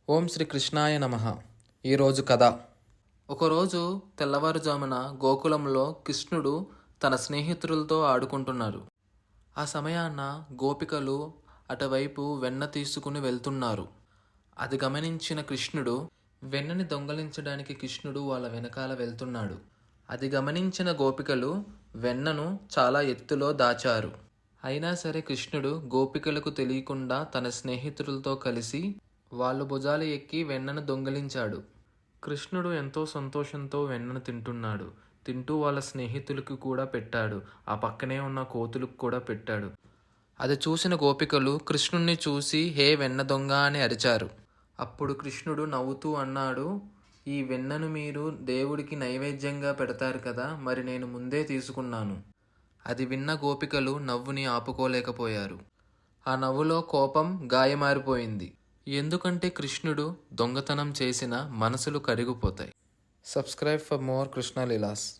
ఓం శ్రీ కృష్ణాయ నమః. ఈరోజు కథ. ఒకరోజు తెల్లవారుజామున గోకులంలో కృష్ణుడు తన స్నేహితులతో ఆడుకుంటున్నారు. ఆ సమయాన గోపికలు అటువైపు వెన్న తీసుకుని వెళ్తున్నారు. అది గమనించిన కృష్ణుడు వెన్నని దొంగలించడానికి వాళ్ళ వెనకాల వెళ్తున్నాడు. అది గమనించిన గోపికలు వెన్నను చాలా ఎత్తులో దాచారు. అయినా సరే కృష్ణుడు గోపికలకు తెలియకుండా తన స్నేహితులతో కలిసి వాళ్ళు భుజాలు ఎక్కి వెన్నను దొంగిలించాడు. కృష్ణుడు ఎంతో సంతోషంతో వెన్నను తింటూ వాళ్ళ స్నేహితులకు కూడా పెట్టాడు. ఆ పక్కనే ఉన్న కోతులకు కూడా పెట్టాడు. అది చూసిన గోపికలు కృష్ణుణ్ణి చూసి హే వెన్న దొంగ అని అరిచారు. అప్పుడు కృష్ణుడు నవ్వుతూ అన్నాడు, ఈ వెన్నను మీరు దేవుడికి నైవేద్యంగా పెడతారు కదా, మరి నేను ముందే తీసుకున్నాను. అది విన్న గోపికలు నవ్వుని ఆపుకోలేకపోయారు. ఆ నవ్వులో కోపం గాయమారిపోయింది. ఎందుకంటే కృష్ణుడు దొంగతనం చేసిన మనసులు కరిగిపోతాయి. Subscribe for more Krishna Leela's.